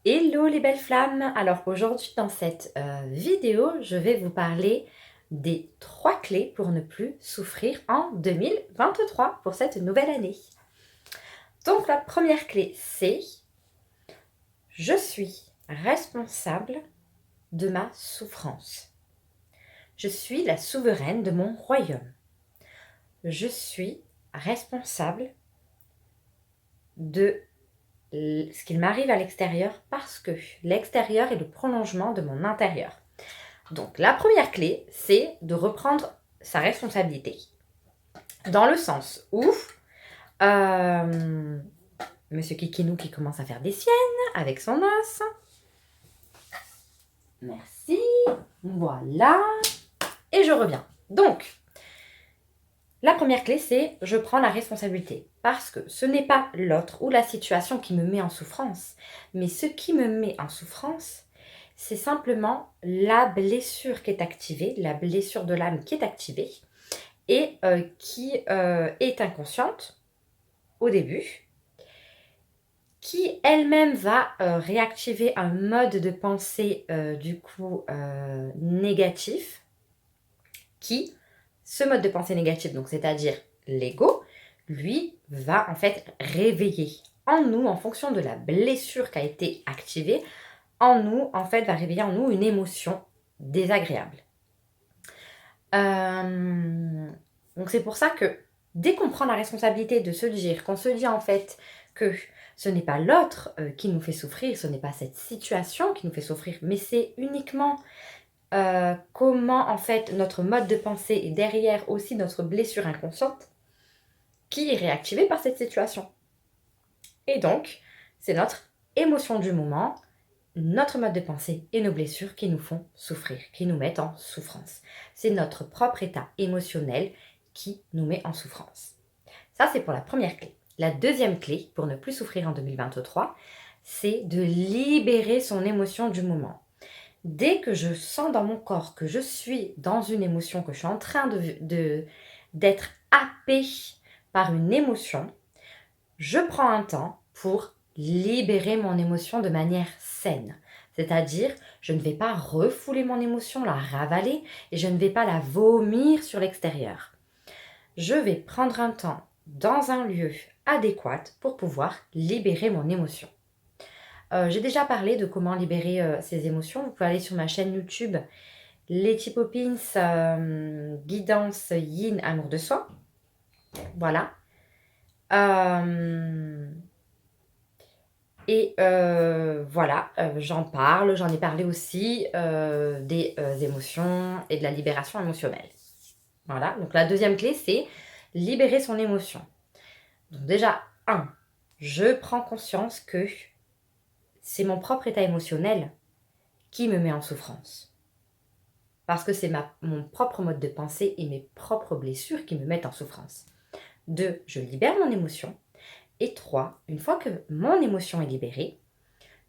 Hello les belles flammes! Alors aujourd'hui dans cette vidéo, je vais vous parler des 3 clés pour ne plus souffrir en 2023 pour cette nouvelle année. Donc la première clé, c'est: je suis responsable de ma souffrance. Je suis la souveraine de mon royaume. Je suis responsable de ce qu'il m'arrive à l'extérieur parce que l'extérieur est le prolongement de mon intérieur. Donc la première clé, c'est de reprendre sa responsabilité. Dans le sens où Monsieur Kikinou qui commence à faire des siennes avec son os. Merci. Voilà. Et je reviens. Donc, la première clé, c'est je prends la responsabilité. Parce que ce n'est pas l'autre ou la situation qui me met en souffrance, mais ce qui me met en souffrance, c'est simplement la blessure qui est activée, la blessure de l'âme qui est activée et qui est inconsciente au début, qui elle-même va réactiver un mode de pensée négatif, qui, ce mode de pensée négatif, donc c'est-à-dire l'ego, lui va en fait réveiller en nous, en fonction de la blessure qui a été activée, en nous, en fait, va réveiller en nous une émotion désagréable. Donc c'est pour ça que dès qu'on prend la responsabilité de se dire, qu'on se dit en fait que ce n'est pas l'autre qui nous fait souffrir, ce n'est pas cette situation qui nous fait souffrir, mais c'est uniquement comment en fait notre mode de pensée et derrière aussi notre blessure inconsciente qui est réactivée par cette situation. Et donc, c'est notre émotion du moment, notre mode de pensée et nos blessures qui nous font souffrir, qui nous mettent en souffrance. C'est notre propre état émotionnel qui nous met en souffrance. Ça, c'est pour la première clé. La deuxième clé, pour ne plus souffrir en 2023, c'est de libérer son émotion du moment. Dès que je sens dans mon corps que je suis dans une émotion, que je suis en train d'être happée par une émotion, je prends un temps pour libérer mon émotion de manière saine. C'est-à-dire, je ne vais pas refouler mon émotion, la ravaler, et je ne vais pas la vomir sur l'extérieur. Je vais prendre un temps dans un lieu adéquat pour pouvoir libérer mon émotion. J'ai déjà parlé de comment libérer ses émotions. Vous pouvez aller sur ma chaîne YouTube Letty Poppins Guidance Yin Amour de Soi. Voilà. Voilà, j'en parle, j'en ai parlé aussi des émotions et de la libération émotionnelle. Voilà, donc la deuxième clé, c'est libérer son émotion. Donc déjà, je prends conscience que c'est mon propre état émotionnel qui me met en souffrance. Parce que c'est mon propre mode de pensée et mes propres blessures qui me mettent en souffrance. 2, je libère mon émotion. Et 3, une fois que mon émotion est libérée,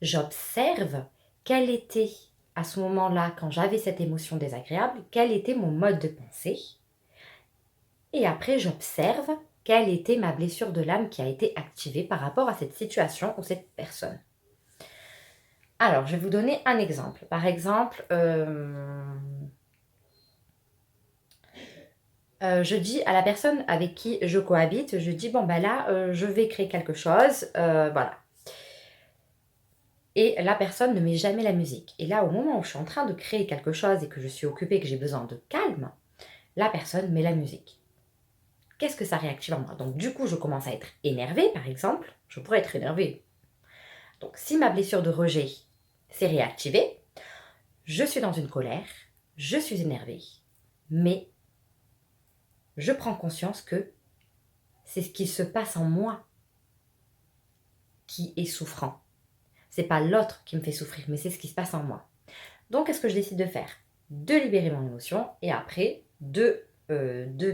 j'observe quel était, à ce moment-là, quand j'avais cette émotion désagréable, quel était mon mode de pensée. Et après, j'observe quelle était ma blessure de l'âme qui a été activée par rapport à cette situation ou cette personne. Alors, je vais vous donner un exemple. Par exemple, je dis à la personne avec qui je cohabite, je dis, bon, ben là, je vais créer quelque chose, voilà. Et la personne ne met jamais la musique. Et là, au moment où je suis en train de créer quelque chose et que je suis occupée, que j'ai besoin de calme, la personne met la musique. Qu'est-ce que ça réactive en moi? Donc du coup, je commence à être énervée, par exemple. Je pourrais être énervée. Donc si ma blessure de rejet s'est réactivée, je suis dans une colère, je suis énervée. Mais je prends conscience que c'est ce qui se passe en moi qui est souffrant. C'est pas l'autre qui me fait souffrir, mais c'est ce qui se passe en moi. Donc, qu'est-ce que je décide de faire? De libérer mon émotion et après de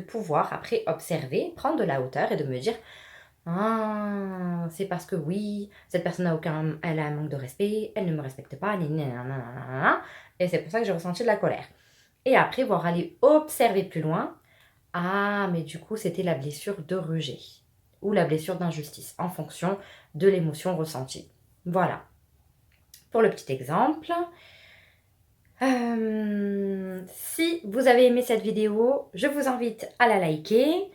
pouvoir après observer, prendre de la hauteur et de me dire: ah, c'est parce que oui, cette personne elle a un manque de respect, elle ne me respecte pas, et c'est pour ça que j'ai ressenti de la colère. Et après, voir aller observer plus loin. Ah, mais du coup, c'était la blessure de rejet ou la blessure d'injustice en fonction de l'émotion ressentie. Voilà. Pour le petit exemple, si vous avez aimé cette vidéo, je vous invite à la liker.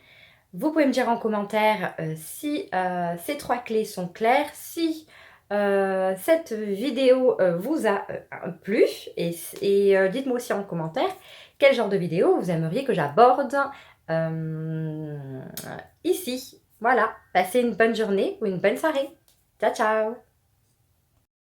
Vous pouvez me dire en commentaire si ces 3 clés sont claires, si cette vidéo vous a plu et dites-moi aussi en commentaire quel genre de vidéo vous aimeriez que j'aborde ici. Voilà, passez une bonne journée ou une bonne soirée. Ciao, ciao!